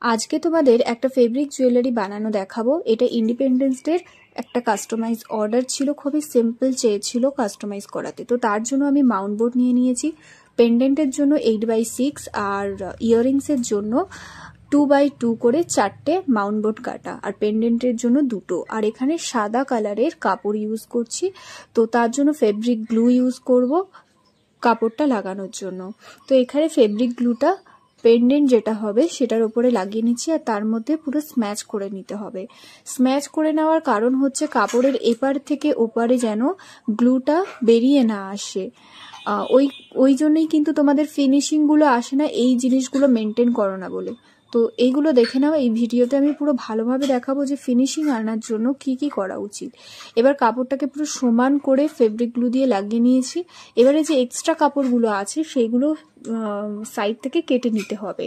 আজকে তোমাদের একটা ফেব্রিক জুয়েলারি বানানো দেখাবো। এটা ইন্ডিপেন্ডেন্স ডের একটা কাস্টমাইজ অর্ডার ছিল, খুবই সিম্পল চেয়েছিল কাস্টমাইজ করাতে। তো তার জন্য আমি মাউন্ট বোর্ড নিয়ে নিয়েছি। পেন্ডেন্টের জন্য 8x6 আর ইয়াররিংসের জন্য 2x2 করে 4টে মাউন্ট বোর্ড কাটা, আর পেন্ডেন্টের জন্য 2টো। আর এখানে সাদা কালারের কাপড় ইউজ করছি, তো তার জন্য ফেব্রিক গ্লু ইউজ করব কাপড়টা লাগানোর জন্য। তো এখানে ফেব্রিক গ্লুটা পেন্ডেন্ট যেটা হবে সেটার উপরে লাগিয়ে নিচ্ছি, আর তার মধ্যে পুরো স্ম্যাচ করে নিতে হবে। স্ম্যাচ করে নেওয়ার কারণ হচ্ছে কাপড়ের এপার থেকে ওপারে যেন গ্লুটা বেরিয়ে না আসে। ওই জন্যই কিন্তু তোমাদের ফিনিশিংগুলো আসে না, এই জিনিসগুলো মেনটেন করো না বলে। তো এইগুলো দেখে নাও, এই ভিডিওতে আমি পুরো ভালোভাবে দেখাবো যে ফিনিশিং আনার জন্য কি কি করা উচিত। এবার কাপড়টাকে পুরো সমান করে ফেব্রিক গ্লু দিয়ে লাগিয়ে নিয়েছি। এবারে যে এক্সট্রা কাপড়গুলো আছে সেইগুলো সাইড থেকে কেটে নিতে হবে।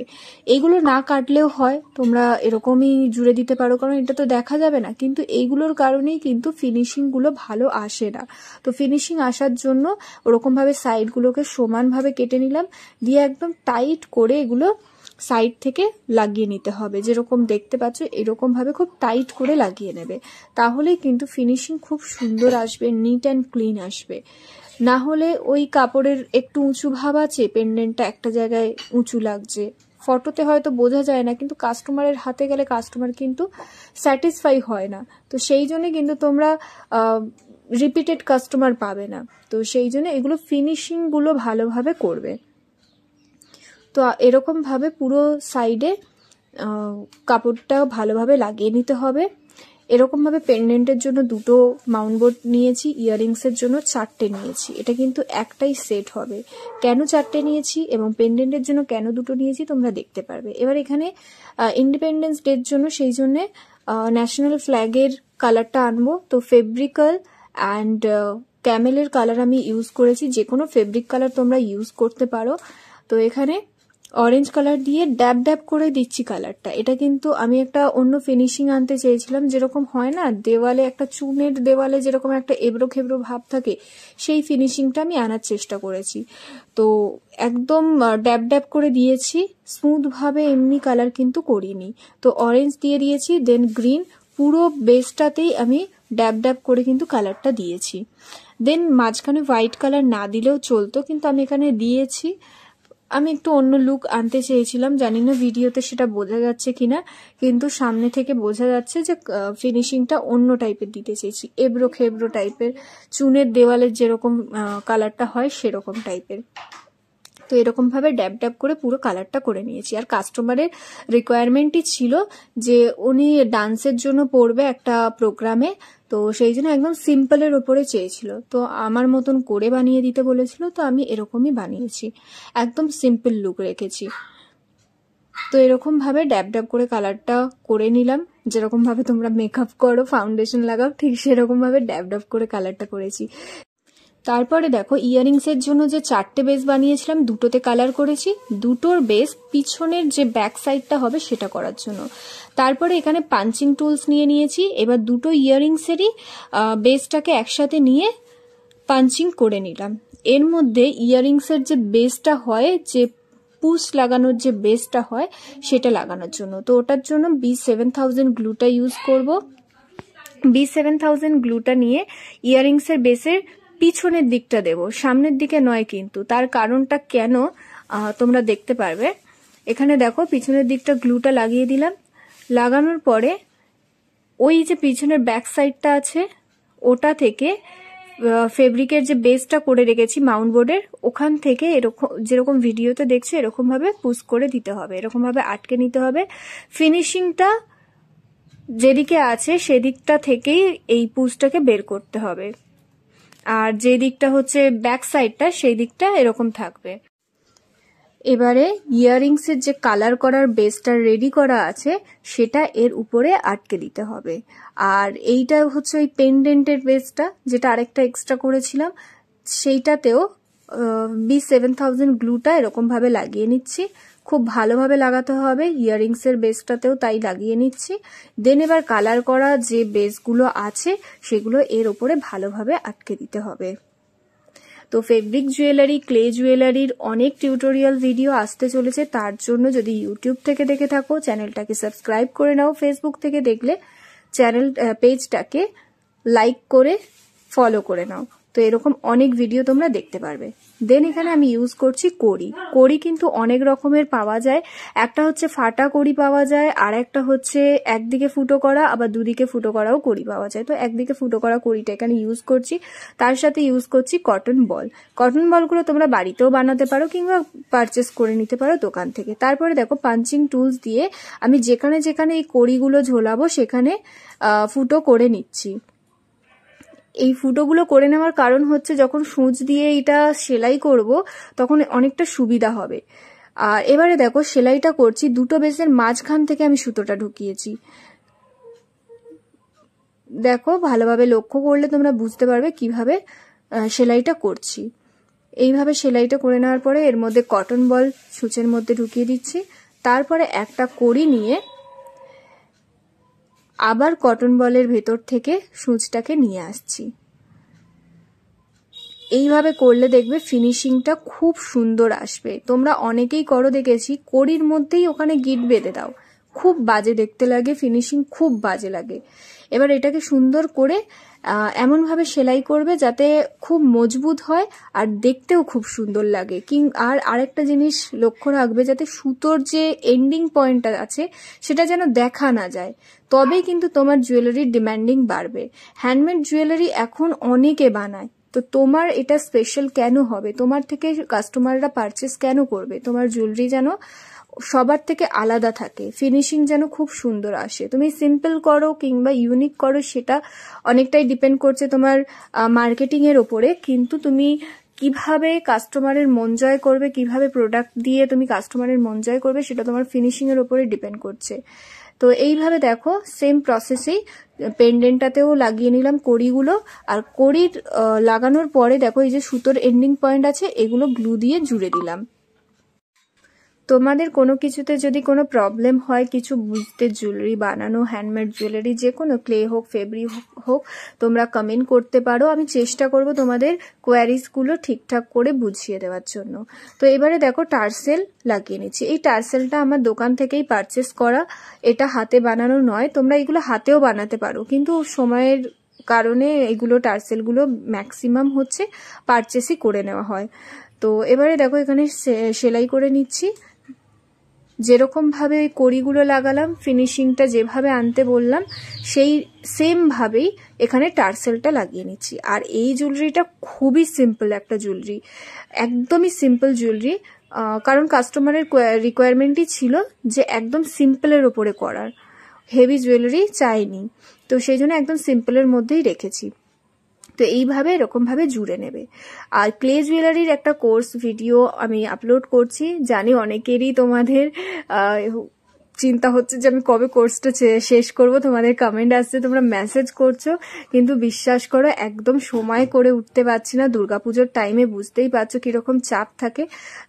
এইগুলো না কাটলেও হয়, তোমরা এরকমই জুড়ে দিতে পারো, কারণ এটা তো দেখা যাবে না। কিন্তু এইগুলোর কারণেই কিন্তু ফিনিশিংগুলো ভালো আসে না। তো ফিনিশিং আসার জন্য ওরকমভাবে সাইডগুলোকে সমানভাবে কেটে নিলাম, দিয়ে একদম টাইট করে এগুলো সাইড থেকে লাগিয়ে নিতে হবে। যেরকম দেখতে পাচ্ছ এরকম ভাবে খুব টাইট করে লাগিয়ে নেবে, তাহলেই কিন্তু ফিনিশিং খুব সুন্দর আসবে, নিট অ্যান্ড ক্লিন আসবে। না হলে ওই কাপড়ের একটু উঁচু ভাব আছে, পেন্ডেন্টটা একটা জায়গায় উঁচু লাগছে, ফটোতে হয়তো বোঝা যায় না, কিন্তু কাস্টমারের হাতে গেলে কাস্টমার কিন্তু স্যাটিসফাই হয় না। তো সেই জন্য কিন্তু তোমরা রিপিটেড কাস্টমার পাবে না। তো সেই জন্য এগুলো ফিনিশিংগুলো ভালোভাবে করবে। তো এরকমভাবে পুরো সাইডে কাপড়টা ভালোভাবে লাগিয়ে নিতে হবে। এরকমভাবে পেন্ডেন্টের জন্য 2টো মাউন্ট বোর্ড নিয়েছি, ইয়াররিংসের জন্য 4টে নিয়েছি। এটা কিন্তু একটাই সেট হবে। কেন 4টে নিয়েছি এবং পেন্ডেন্টের জন্য কেন 2টো নিয়েছি তোমরা দেখতে পারবে। এবার এখানে ইন্ডিপেন্ডেন্স ডের জন্য সেই জন্যে ন্যাশনাল ফ্ল্যাগের কালারটা আনবো। তো ফেব্রিকাল অ্যান্ড ক্যামেলের কালার আমি ইউজ করেছি, যে কোনো ফেব্রিক কালার তোমরা ইউজ করতে পারো। তো এখানে অরেঞ্জ কালার দিয়ে ড্যাব ড্যাব করে দিচ্ছি কালারটা। এটা কিন্তু আমি একটা অন্য ফিনিশিং আনতে চেয়েছিলাম, যেরকম হয় না দেওয়ালে একটা চুনের দেওয়ালে যেরকম একটা এবড়ো খেবড়ো ভাব থাকে, সেই ফিনিশিংটা আমি আনার চেষ্টা করেছি। তো একদম ড্যাব ড্যাব করে দিয়েছি, স্মুথ ভাবে এমনি কালার কিন্তু করিনি। তো অরেঞ্জ দিয়ে দিয়েছি, দেন গ্রিন, পুরো বেসটাতেই আমি ড্যাব ড্যাব করে কিন্তু কালারটা দিয়েছি। দেন মাঝখানে হোয়াইট কালার না দিলেও চলতো, কিন্তু আমি এখানে দিয়েছি। আমি একটু অন্য লুক আনতে চেয়েছিলাম, জানি না ভিডিওতে সেটা বোঝা যাচ্ছে কিনা, কিন্তু সামনে থেকে বোঝা যাচ্ছে যে ফিনিশিংটা অন্য টাইপের দিতে চেয়েছি, এবড়ো খেবড়ো টাইপের, চুনের দেওয়ালের যেরকম কালারটা হয় সেরকম টাইপের। তো এরকমভাবে ড্যাব ড্যাব করে পুরো কালারটা করে নিয়েছি। আর কাস্টমারের রিকোয়ারমেন্টই ছিল যে উনি ডান্সের জন্য পড়বে একটা প্রোগ্রামে, তো সেই জন্য একদম সিম্পলের ওপরে চেয়েছিল। তো আমার মতন করে বানিয়ে দিতে বলেছিল, তো আমি এরকমই বানিয়েছি, একদম সিম্পল লুক রেখেছি। তো এরকম ভাবে ড্যাব ড্যাব করে কালারটা করে নিলাম, যেরকম ভাবে তোমরা মেকআপ করো, ফাউন্ডেশন লাগাও, ঠিক সেরকম ভাবে ড্যাব ড্যাব করে কালারটা করেছি। তারপরে দেখো ইয়াররিংসের জন্য যে 4টে বেস বানিয়েছিলাম, 2টোতে কালার করেছি। 2টোর বেস পিছনের যে ব্যাক সাইডটা হবে সেটা করার জন্য। তারপরে এখানে পাঞ্চিং টুলস নিয়ে নিয়েছি। এবার 2টো ইয়াররিংসেরই বেসটাকে একসাথে নিয়ে পাঞ্চিং করে নিলাম। এর মধ্যে ইয়াররিংসের যে বেসটা হয়, যে পুশ লাগানোর যে বেসটা হয়, সেটা লাগানোর জন্য। তো ওটার জন্য B7000 গ্লুটা ইউজ করব। B7000 গ্লুটা নিয়ে ইয়াররিংসের বেসের পিছনের দিকটা দেব, সামনের দিকে নয়। কিন্তু তার কারণটা কেন তোমরা দেখতে পারবে। এখানে দেখো পিছনের দিকটা গ্লুটা লাগিয়ে দিলাম। লাগানোর পরে ওই যে পিছনের ব্যাক সাইডটা আছে, ওটা থেকে ফেব্রিকের যে বেসটা করে রেখেছি মাউন্ট বোর্ডের, ওখান থেকে এরকম যেরকম ভিডিওতে দেখছে এরকম ভাবে পুশ করে দিতে হবে, এরকম ভাবে আটকে নিতে হবে। ফিনিশিংটা যেদিকে আছে সেদিকটা থেকেই এই পুশটাকে বের করতে হবে, আর যে দিকটা হচ্ছে ব্যাক সাইডটা সেই দিকটা এরকম থাকবে। এবারে ইয়াররিংসের যে কালার করার বেসটা রেডি করা আছে সেটা এর উপরে আটকে দিতে হবে। আর এইটা হচ্ছে ওই পেন্ডেন্টের বেসটা, যেটা আরেকটা এক্সট্রা করেছিলাম, সেইটাতেও B7000 গ্লুটা এরকম ভাবে লাগিয়ে নিচ্ছি। খুব ভালোভাবে লাগাতে হবে, ইয়াররিংসের বেসটাতেও তাই লাগিয়ে নিচ্ছি। দেন এবার কালার করা যে বেসগুলো আছে সেগুলো এর উপরে ভালোভাবে আটকে দিতে হবে। তো ফেব্রিক জুয়েলারি, ক্লে জুয়েলারির অনেক টিউটোরিয়াল ভিডিও আসতে চলেছে, তার জন্য যদি ইউটিউব থেকে দেখে থাকো চ্যানেলটাকে সাবস্ক্রাইব করে নাও, ফেসবুক থেকে দেখলে পেজটাকে লাইক করে ফলো করে নাও। তো এরকম অনেক ভিডিও তোমরা দেখতে পারবে। দেন এখানে আমি ইউজ করছি কড়ি। কড়ি কিন্তু অনেক রকমের পাওয়া যায়, একটা হচ্ছে ফাটা কড়ি পাওয়া যায়, আর একটা হচ্ছে একদিকে ফুটো করা, আবার দুদিকে ফুটো করাও কড়ি পাওয়া যায়। তো একদিকে ফুটো করা কড়িটা এখানে ইউজ করছি, তার সাথে ইউজ করছি কটন বল। কটন বলগুলো তোমরা বাড়িতেও বানাতে পারো কিংবা পারচেস করে নিতে পারো দোকান থেকে। তারপরে দেখো পাঞ্চিং টুলস দিয়ে আমি যেখানে যেখানে এই কড়িগুলো ঝোলাবো সেখানে ফুটো করে নিচ্ছি। এই ফুটোগুলো করে নেওয়ার কারণ হচ্ছে যখন সূচ দিয়ে এটা সেলাই করব তখন অনেকটা সুবিধা হবে। আর এবারে দেখো সেলাইটা করছি, দুটো বেসের মাঝখান থেকে আমি সুতোটা ঢুকিয়েছি। দেখো ভালোভাবে লক্ষ্য করলে তোমরা বুঝতে পারবে কিভাবে সেলাইটা করছি। এইভাবে সেলাইটা করে নেওয়ার পরে এর মধ্যে কটন বল সূচের মধ্যে ঢুকিয়ে দিচ্ছি। তারপরে একটা কড়ি নিয়ে আবার কটন বলের ভেতর থেকে সূচটাকে নিয়ে আসছি। এইভাবে করলে দেখবে ফিনিশিংটা খুব সুন্দর আসবে। তোমরা অনেকেই করো দেখেছি, কড়ির মধ্যেই ওখানে গিট বেঁধে দাও, খুব বাজে দেখতে লাগে, ফিনিশিং খুব বাজে লাগে। এবার এটাকে সুন্দর করে এমনভাবে সেলাই করবে যাতে খুব মজবুত হয় আর দেখতেও খুব সুন্দর লাগে। আর আরেকটা জিনিস লক্ষ্য রাখবে যাতে সুতোর যে এন্ডিং পয়েন্টটা আছে সেটা যেন দেখা না যায়, তবেই কিন্তু তোমার জুয়েলারির ডিমান্ডিং বাড়বে। হ্যান্ডমেড জুয়েলারি এখন অনেকে বানায়, তো তোমার এটা স্পেশাল কেন হবে, তোমার থেকে কাস্টমাররা পারচেস কেন করবে? তোমার জুয়েলারি যেন সবার থেকে আলাদা থাকে, ফিনিশিং যেন খুব সুন্দর আসে। তুমি সিম্পল করো কিংবা ইউনিক করো সেটা অনেকটাই ডিপেন্ড করছে তোমার মার্কেটিং এর ওপরে, কিন্তু তুমি কিভাবে কাস্টমারের মন জয় করবে, কিভাবে প্রোডাক্ট দিয়ে তুমি কাস্টমারের মন জয় করবে সেটা তোমার ফিনিশিং এর ওপরে ডিপেন্ড করছে। তো এইভাবে দেখো সেম প্রসেসেই পেন্ডেন্টটাতেও লাগিয়ে নিলাম কড়িগুলো। আর কড়ির লাগানোর পরে দেখো এই যে সুতোর এন্ডিং পয়েন্ট আছে এগুলো গ্লু দিয়ে জুড়ে দিলাম। তোমাদের কোনো কিছুতে যদি কোনো প্রবলেম হয় কিছু বুঝতে, জুয়েলারি বানানো, হ্যান্ডমেড জুয়েলারি যে কোনো ক্লে হোক ফেব্রিক হোক, তোমরা কমেন্ট করতে পারো, আমি চেষ্টা করব তোমাদের কোয়ারিজগুলো ঠিকঠাক করে বুঝিয়ে দেওয়ার জন্য। তো এবারে দেখো টার্সেল লাগিয়ে নিচ্ছি। এই টার্সেলটা আমার দোকান থেকেই পারচেস করা, এটা হাতে বানানো নয়। তোমরা এগুলো হাতেও বানাতে পারো, কিন্তু সময়ের কারণে এগুলো টার্সেলগুলো ম্যাক্সিমাম হচ্ছে পারচেসই করে নেওয়া হয়। তো এবারে দেখো এখানে সেলাই করে নিচ্ছি। যেরকম ভাবে ওই কড়িগুলো লাগালাম, ফিনিশিংটা যেভাবে আনতে বললাম সেই সেম ভাবেই এখানে টার্সেলটা লাগিয়ে নিচ্ছি। আর এই জুয়েলারিটা খুবই সিম্পল একটা জুয়েলারি, একদমই সিম্পল জুয়েলারি, কারণ কাস্টমারের রিকোয়ারমেন্টই ছিল যে একদম সিম্পলের ওপরে করার, হেভি জুয়েলারি চাইনি, তো সেই জন্য একদম সিম্পলের মধ্যেই রেখেছি। তো এইভাবে এরকমভাবে জুড়ে নেবে। আর ক্লে জুয়েলারির একটা কোর্স ভিডিও আমি আপলোড করছি, জানি অনেকেরই তোমাদের চিন্তা হচ্ছে যে আমি কবে কোর্সটা শেষ করব, তোমাদের কমেন্ট আসছে, তোমরা মেসেজ করছো, কিন্তু বিশ্বাস করো একদম সময় করে উঠতে পারছি না। দুর্গাপুজোর টাইমে বুঝতেই পারছো কিরকম চাপ থাকে।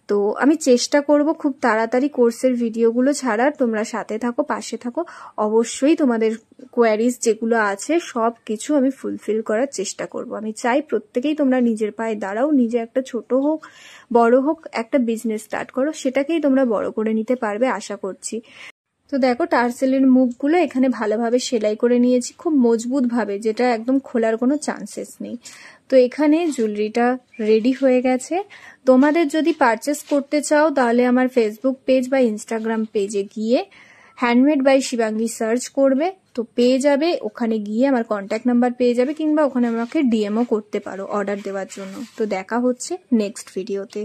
তো আমি চেষ্টা করব খুব তাড়াতাড়ি কোর্সের ভিডিওগুলো ছাড়ার, তোমরা সাথে থাকো, পাশে থাকো। অবশ্যই তোমাদের কোয়ারিজ যেগুলো আছে সব কিছু আমি ফুলফিল করার চেষ্টা করব। আমি চাই প্রত্যেকেই তোমরা নিজের পায়ে দাঁড়াও, নিজে একটা ছোট হোক বড় হোক একটা বিজনেস স্টার্ট করো, সেটাকেই তোমরা বড় করে নিতে পারবে আশা করছি। তো দেখো টার্সেলের মুখগুলো এখানে ভালোভাবে সেলাই করে নিয়েছি, খুব মজবুত ভাবে, যেটা একদম খোলার কোনো চান্সেস নেই। তো এখানে জুয়েলারিটা রেডি হয়ে গেছে। তোমাদের যদি পারচেস করতে চাও তাহলে আমার ফেসবুক পেজ বা ইনস্টাগ্রাম পেজে গিয়ে হ্যান্ডমেড বাই শিবাঙ্গী সার্চ করবে, তো পেয়ে যাবে। ওখানে গিয়ে আমার কন্ট্যাক্ট নাম্বার পেয়ে যাবে, কিংবা ওখানে আমাকে ডিএমও করতে পারো অর্ডার দেওয়ার জন্য। তো দেখা হচ্ছে নেক্সট ভিডিওতে।